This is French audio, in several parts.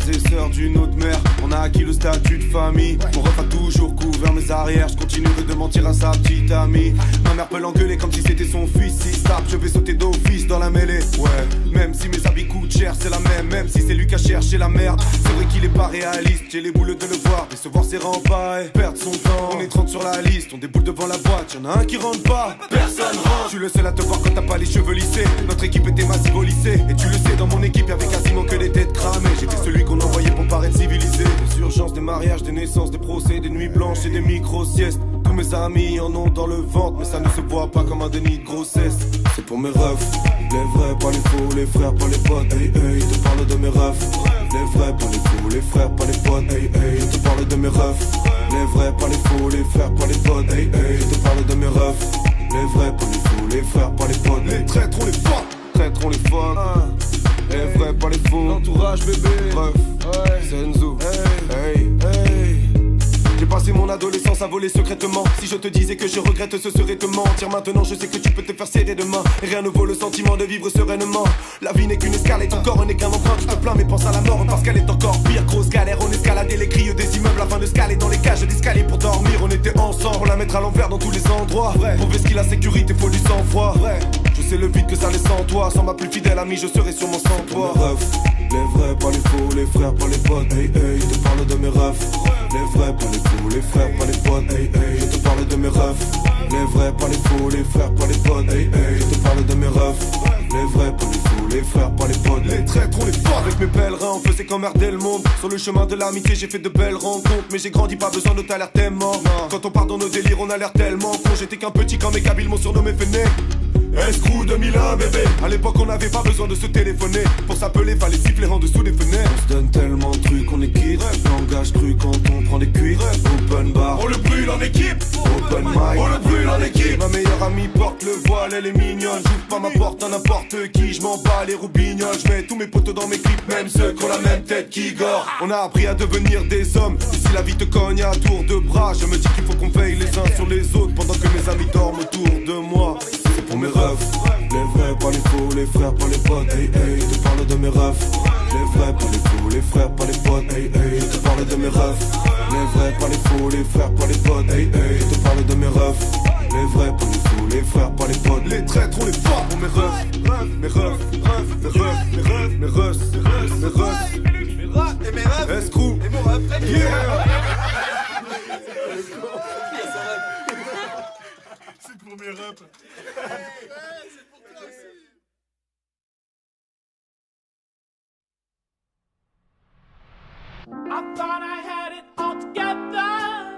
et sœurs d'une autre mère. On a acquis le statut de famille. Mon ref a toujours couvert mes arrières. Je continuerai de mentir à sa petite amie. Ma mère peut l'engueuler comme si c'était son fils. Si tape, je vais sauter d'office dans la mêlée. Ouais, même si mes habits coûtent cher, c'est la même. Même si c'est lui qui a cherché la merde. C'est vrai qu'il est pas réaliste. J'ai les boules de le voir, décevoir ses remparts et perdre son temps. On est 30 sur la liste, on déboule devant la boîte. Y'en a un qui rentre pas, personne rentre. Je suis le seul à te voir quand t'as pas les cheveux lissés. Notre équipe était massive au lycée. Et tu le sais, dans mon équipe y'avait quasiment que des têtes cramées. J'étais celui qu'on envoyait pour paraître civilisé. Des urgences, des mariages, des naissances, des procès, des nuits blanches et des micro-siestes. Tous mes amis en ont dans le ventre, mais ça ne se voit pas comme un déni de grossesse. C'est pour mes refs, les vrais, pas les faux, les frères, pas les potes. Hey hey, je te parle de mes refs. Les vrais, pas les faux, les frères, pas les potes. Hey hey, je te parle de mes refs. Les vrais, pas les faux, les frères, pas les potes. Hey hey, je te parle de mes refs. Les vrais, pas les faux, les frères, pas les potes. Les traîtres, on les fuck, traîtres, on les fuck. Les vrais, pas les faux, l'entourage bébé. Ref, Senzu, hey, hey. J'ai passé mon adolescence à voler secrètement. Si je te disais que je regrette, ce serait te mentir. Maintenant je sais que tu peux te faire serrer demain. Et rien ne vaut le sentiment de vivre sereinement. La vie n'est qu'une escale et ton corps n'est qu'un emprunt. Tu te plains mais pense à la mort parce qu'elle est encore pire. Grosse galère, on escaladait les grilles des immeubles afin de scaler dans les cages d'escalier pour dormir. On était ensemble pour la mettre à l'envers dans tous les endroits. Prouver ce qu'il a sécurité, faut du sang-froid. Je sais le vide que ça laisse sans toi. Sans ma plus fidèle amie, je serai sûrement sans toi. Les vrais, pas les faux, les frères, pas les potes. Hey hey, je te parle de mes refs. Les vrais, pas les faux, les frères, pas les potes. Hey hey, je te parle de mes refs. Les vrais, pas les faux, les frères, pas les potes. Hey hey, je te parle de mes refs. Les vrais, pas les faux, les frères, pas les potes. Les traîtres, on les fuck. Avec mes pèlerins, on faisait qu'emmerder le monde. Sur le chemin de l'amitié, j'ai fait de belles rencontres. Mais j'ai grandi, pas besoin de t'as l'air tellement. Quand on part dans nos délires, on a l'air tellement con. J'étais qu'un petit quand mes kabyles m'ont surnommé Fennec. Escrew 2001 bébé. À l'époque on n'avait pas besoin de se téléphoner. Pour s'appeler fallait siffler en dessous des fenêtres. On se donne tellement de trucs, on est quitte. Langage cru quand on prend des cuites. Open bar, on le brûle en équipe. Open mic, on le brûle en équipe. Ma meilleure amie porte le voile, elle est mignonne. J'ouvre pas ma porte à n'importe qui. Je m'en bats les roubignoles. Je mets tous mes potos dans mes clips, même ceux qui ont la même tête qu'Igor. On a appris à devenir des hommes. Et si la vie te cogne à tour de bras, je me dis qu'il faut qu'on veille les uns sur les autres pendant que mes amis dorment autour de moi. C'est pour mes refs. Les vrais, pas les faux, les frères, pas les potes. Hey hey, je te parle de mes refs. Les vrais, pas les faux, les frères, pas les potes. Hey hey, je te parle de mes refs. Les vrais, pas les faux, les frères, pas les potes. Hey hey, je te parle de mes refs. Les vrais, pas les faux, les frères, pas les potes. Les traîtres, on les fuck pour mes refs. Mes refs, mes refs, mes refs, mes refs, mes refs, et mes refs. Escrew et mon ref. Yeah. C'est pour mes refs. I thought I had it all together,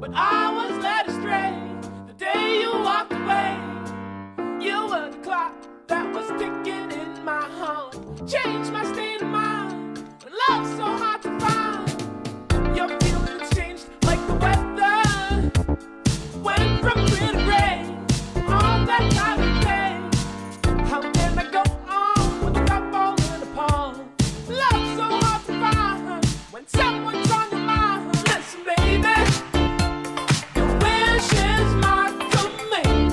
but I was led astray the day you walked away. You were the clock that was ticking in my heart, changed my state of mind. When love's so hard to find, your feelings changed like the weather. Went from gray to gray, all that time of day. How can I go on when I got falling apart? Love's so hard to find when someone's on your mind. Listen, baby, your wish is my command.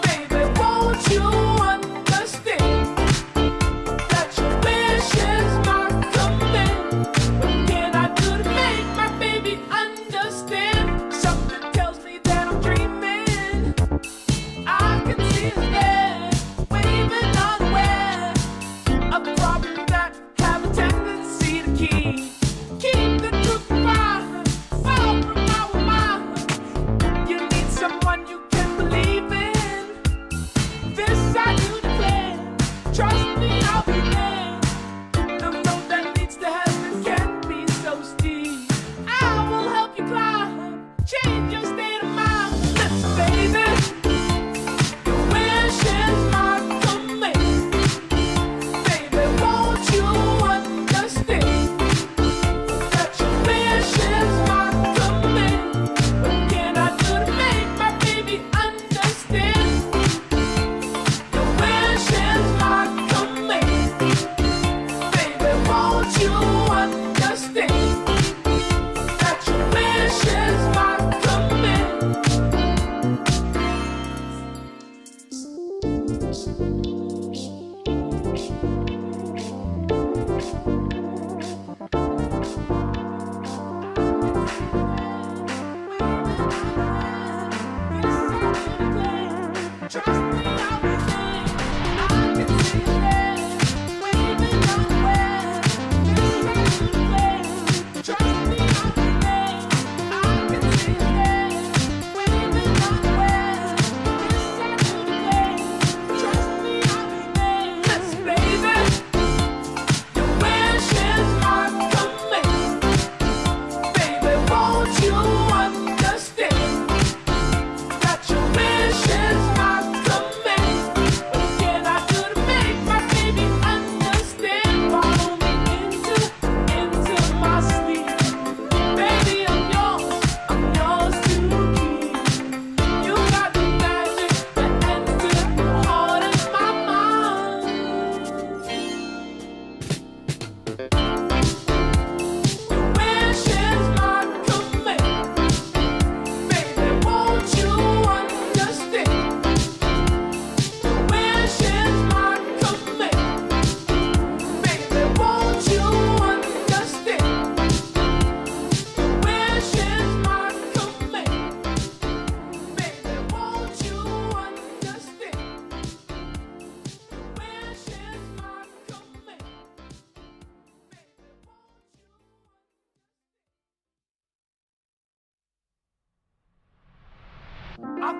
Baby, won't you understand that your wish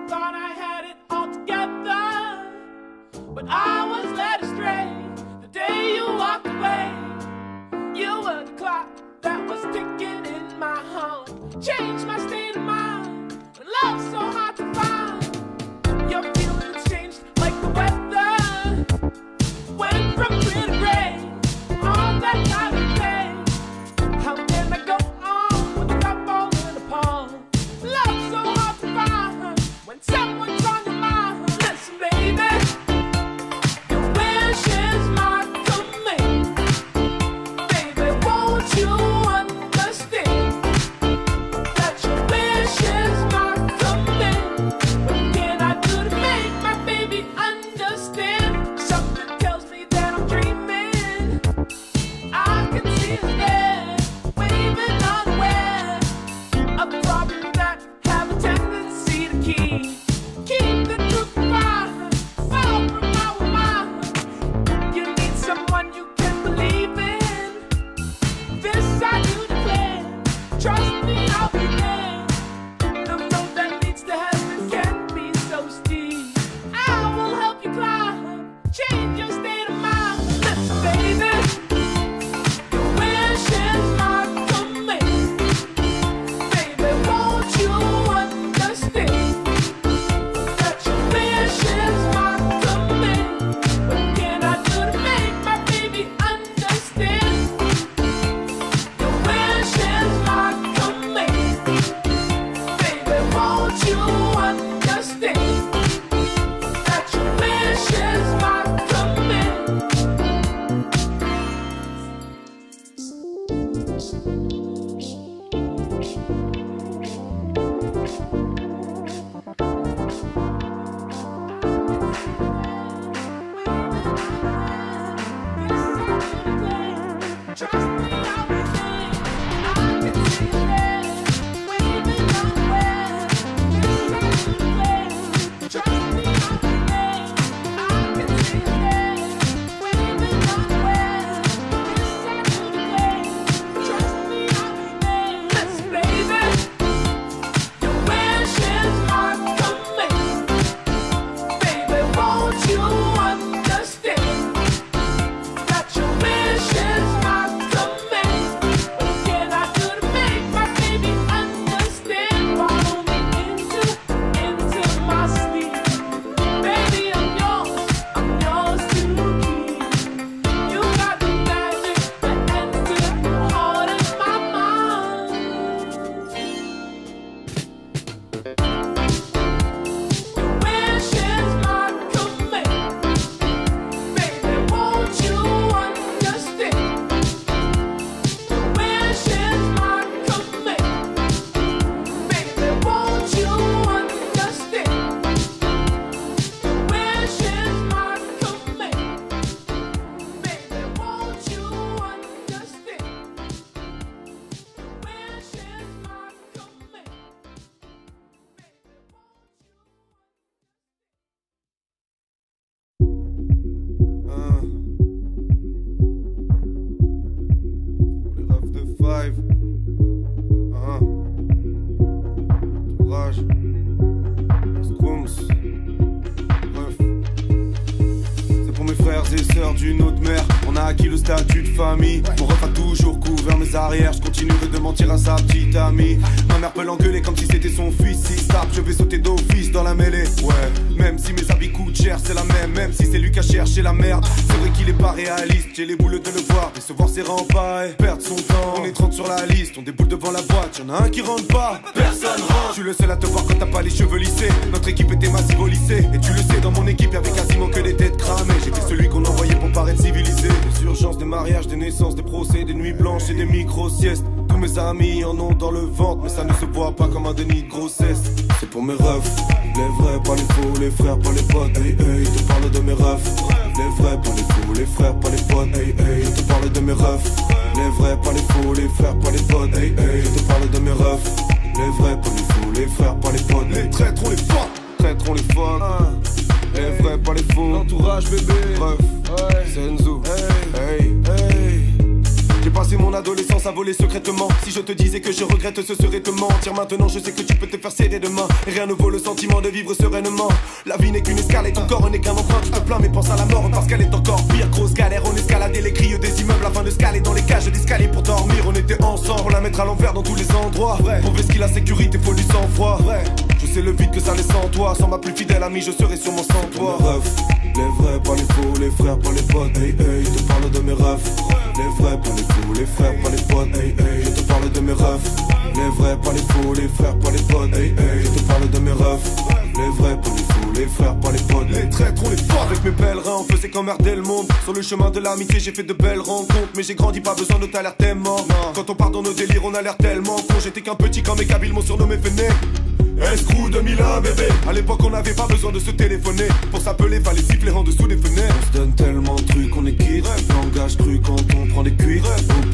thought I had it all together, but I was led astray the day you walked away. You were the clock that was ticking in my heart, changed my state of mind when love's so hard to find. Your feelings changed like the weather, went from clear to gray on that night of day. How can I go on without falling apart? Love's so hard to find when someone's on your mind. Listen, baby, your wish is my command. Baby, won't you understand that your wish is my command? What can I do to make my baby understand? Something tells me that I'm dreaming. I can see us there, waving unaware of problems that have a tendency to keep the truth far from our mind. You need someone you can believe in. This I do declare. Trust me, I'll be there. The road that leads to heaven can be so steep. I will help you climb, change your state of mind. Listen, baby, your wish is my command. Baby, won't you understand that your wish is my command? What can I do to make my baby understand? Your wish is my command. Baby, won't you understand that your wish is my command? Trust me, I'll be there. I can see you there, waving unaware. This I do declare. Trust me, I'll be there. I can see you there, waving unaware. This I do declare. Trust me, I'll be there. Listen, baby, your wish is my command. Baby, won't you understand that your wish is my command? What can I do to make my baby understand? Follow me into my sleep. Baby, I'm yours to keep. You got the magic that enters the heart and my mind. Your wish is my command. Baby, won't you understand? Your wish is my command. Baby, won't you understand? Your wish is my command. Baby, won't you understand? Your wish is my command. Les refs de Five. Entourage. Squams. Ref. C'est pour mes frères et sœurs d'une autre mère. On a acquis le statut de famille. Mon ref a toujours couvert mes arrières. Je continuerai de mentir à sa petite amie. Ma mère peut l'engueuler comme si c'était son fils. Si ça, je vais sauter d'office dans la mêlée. Ouais, même si mes habits coûtent cher, c'est la même. Même si c'est lui qui a cherché la merde. C'est vrai qu'il est pas réaliste. J'ai les boules de le voir. Décevoir ses remparts et perdre son temps. On est 30 sur la liste. On déboule devant la boîte. Y'en a un qui rentre pas. Personne rentre. Je suis le seul à te voir quand t'as pas les cheveux lissés. Notre équipe était massive au lycée. Et tu le sais, dans mon équipe y'avait quasiment que des têtes cramées. J'étais celui qu'on envoyait pour paraître civilisé. Des urgences, des mariages, des naissances, des procès, des nuits blanches et des micro-siestes. Tous mes amis en ont dans le ventre, mais ça ne se voit pas comme un déni de grossesse. C'est pour mes refs, les vrais, pas les faux, les frères, pas les potes. Hey, hey, je te parle de mes refs. Les vrais, pas les faux, les frères, pas les potes. Hey, hey, je te parle de mes refs. Les vrais, pas les faux, les frères, pas les potes. Hey, hey, je te parle de mes refs. Les vrais, pas les faux, les frères, pas les potes. Les traîtres, on les fuck. Traîtres, on les fuck. Les vrais, pas les faux. L'entourage, bébé. Ref, Senzu. Hey, hey. J'ai passé mon adolescence à voler secrètement. Si je te disais que je regrette, ce serait te mentir. Maintenant je sais que tu peux te faire céder demain. Et rien ne vaut le sentiment de vivre sereinement. La vie n'est qu'une escale et ton corps n'est qu'un emprunt. Tu te plains mais pense à la mort parce qu'elle est encore pire. Grosse galère, on escaladait les grilles des immeubles afin de scaler dans les cages d'escalier pour dormir. On était ensemble pour la mettre à l'envers dans tous les endroits. Pour vesquiller la sécurité, faut du sang-froid. Je sais le vide que ça laisse en toi. Sans ma plus fidèle amie, je serai sûrement sans toi. Les vrais, pas les faux, les frères, pas les potes. Hey hey, je te parle de mes refs. Les vrais, pas les faux, les frères, pas les potes. Hey hey, je te parle de mes refs. Les vrais, pas les faux, les frères, pas les potes. Hey hey, je te parle de mes refs. Les vrais, pas les faux, les frères, pas les potes. Les traîtres, on les forts. Avec mes pèlerins, on faisait qu'emmerder le monde. Sur le chemin de l'amitié, j'ai fait de belles rencontres. Mais j'ai grandi, pas besoin de t'alerter mort. Quand on part dans nos délires, on a l'air tellement con. J'étais qu'un petit quand mes Kabyles m'ont surnommé Fenech. Escrew 2001 bébé. À l'époque on n'avait pas besoin de se téléphoner. Pour s'appeler fallait siffler en dessous des fenêtres. On se donne tellement de trucs, on est quitte. Langage cru quand on prend des cuites.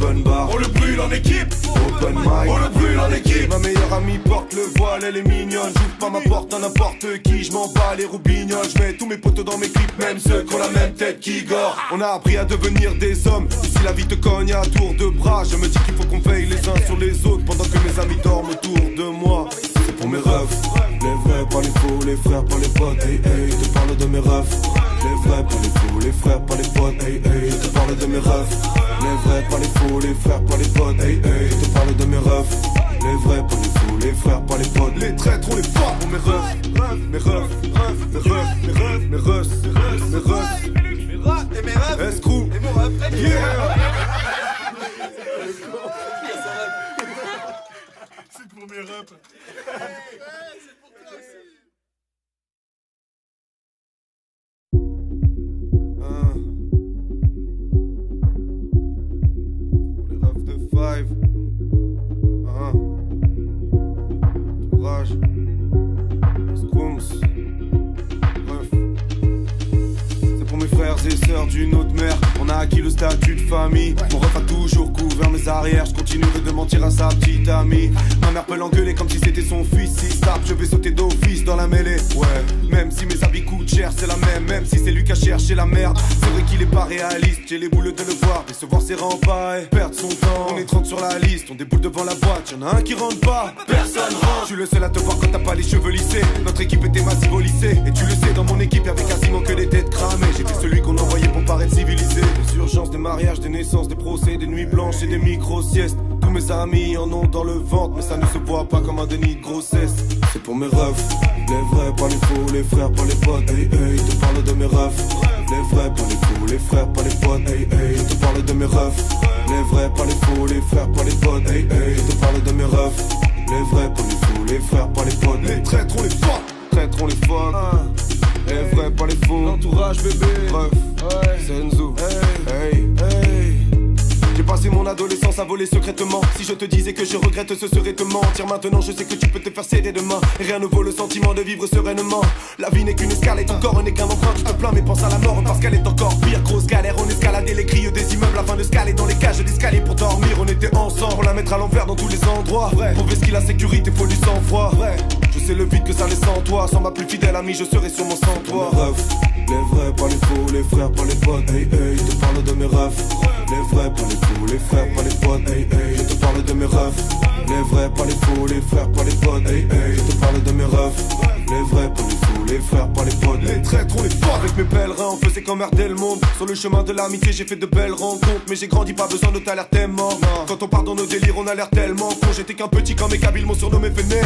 Open bar, on le brûle en équipe. Open mic, on le brûle en équipe. Ma meilleure amie porte le voile, elle est mignonne. J'ouvre pas ma porte à n'importe qui. Je m'en bats les roubignoles. Je mets tous mes potos dans mes clips, même ceux qui ont la même tête qu'Igor. On a appris à devenir des hommes. Et si la vie te cogne à tour de bras, je me dis qu'il faut qu'on veille les uns sur les autres pendant que mes amis dorment autour de moi. C'est pour mes refs. Les vrais, pas les faux, les frères, pas les potes. Hey hey, je te parle de mes refs. Les vrais, pas les faux, les frères, pas les potes. Hey hey, je te parle de mes refs. Les vrais, pas les faux, les frères, pas les potes. Hey hey, je te parle de mes refs. Les vrais, pas les faux, les frères, pas les potes. Les traîtres, on les forts pour mes refs. Mes refs, mes refs, mes refs, mes refs, mes refs. Et mes refs. Escrew. Et mon ref. Yeah. C'est pour mes refs. Five. Entourage. Squooms. Bref. C'est pour mes frères et sœurs d'une autre mère. On a acquis le statut de famille. Mon ref a toujours couvert mes arrières. Je continuerai de mentir à sa petite amie. Ma mère peut l'engueuler comme si c'était son fils. Si tape, je vais sauter d'office dans la mêlée. Ouais, même si mes habits coûtent cher, c'est la même. Même si c'est lui qui a cherché la merde. C'est vrai qu'il est pas réaliste. J'ai les boules de le voir. Décevoir ses remparts et perdre son temps. On est 30 sur la liste. On déboule devant la boîte. Y'en a un qui rentre pas. Personne rentre. Je suis le seul à te voir quand t'as pas les cheveux lissés. Notre équipe était massive au lycée. Et tu le sais, dans mon équipe y'avait quasiment que des têtes cramées. J'étais celui qu'on envoyait pour paraître civilisé. Des urgences, des mariages, des naissances, des procès, des nuits blanches et des micro-siestes. Tous mes amis en ont dans le ventre, mais ça ne se voit pas comme un déni de grossesse. C'est pour mes refs, les vrais, pas les faux, les frères, pas les potes. Hey hey, je te parle de mes refs. Les vrais, pas les faux, les frères, pas les potes. Hey hey, je te parle de mes refs. Les vrais, pas les faux, les frères, pas les potes. Hey hey, je te parle de mes refs. Les vrais, pas les faux, les frères, pas les potes. Les traîtres, on les fuck. Traîtres, on les fuck. Les vrais, pas les faux. L'entourage, bébé. Bref, Senzu. Hey, hey. J'ai passé mon adolescence à voler secrètement. Si je te disais que je regrette, ce serait te mentir. Maintenant je sais que tu peux te faire céder demain. Et rien ne vaut le sentiment de vivre sereinement. La vie n'est qu'une escale et ton corps n'est qu'un emprunt. Tu te plains mais pense à la mort parce qu'elle est encore pire. Grosse galère, on escaladait les grilles des immeubles afin de scaler dans les cages d'escalier pour dormir. On était ensemble pour la mettre à l'envers dans tous les endroits. Pour vesquiller la sécurité, faut du sang-froid. Je sais le vide que ça laisse en toi. Sans ma plus fidèle amie, je serai sûrement sans toi. Les vrais, pas les faux, les frères, pas les potes. Hey hey, je te parle de mes refs. Les vrais, pas les faux, les frères, pas les potes. Hey hey, je te parle de mes refs. Les vrais, pas les faux, les frères, pas les potes. Hey hey, je te parle de mes refs. Les vrais, pas les faux, les frères, pas les potes. Les traîtres, on les forts. Avec mes pèlerins, on faisait qu'emmerder le monde. Sur le chemin de l'amitié, j'ai fait de belles rencontres. Mais j'ai grandi, pas besoin de t'alerter mort. Quand on part dans nos délires, on a l'air tellement con. J'étais qu'un petit quand mes Kabyles m'ont surnommé Fenech.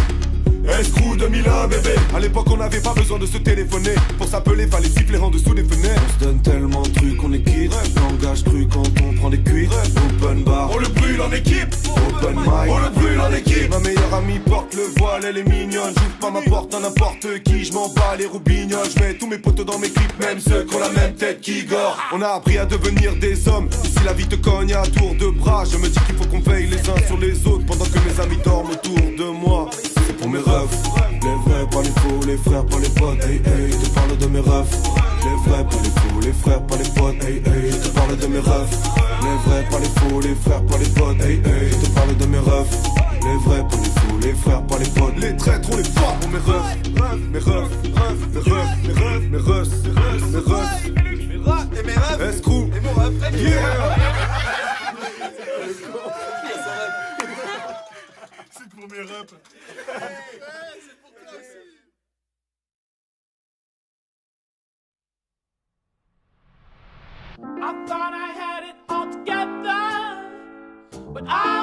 Escrew 2001 bébé. À l'époque on n'avait pas besoin de se téléphoner. Pour s'appeler fallait siffler en dessous des fenêtres. On se donne tellement de trucs, on est quitte. Langage cru quand on prend des cuites. Open bar, on le brûle en équipe. Open mic, on le brûle en équipe. Ma meilleure amie porte le voile, elle est mignonne. J'ouvre pas ma porte à n'importe qui. Je m'en bats les roubignoles. Je mets tous mes potos dans mes clips, même ceux qui ont la même tête qu'Igor. On a appris à devenir des hommes. Et si la vie te cogne à tour de bras, je me dis qu'il faut qu'on veille les uns sur les autres pendant que mes amis dorment autour de moi. C'est pour mes refs. Les vrais, pas les faux, les frères, pas les potes. Hey hey, je te parle de mes refs. Les vrais, pas les faux, les frères, pas les potes. Hey hey, je te parle de mes refs. Les vrais, pas les faux, les frères, pas les potes. Hey hey, je te parle de mes refs. Les vrais, pas les faux, les frères, pas les potes. Les traîtres, on les forts pour mes refs. Mes refs, mes refs, mes refs, mes refs, mes refs. Et mes refs. Escrew. Et mon ref. Yeah. but I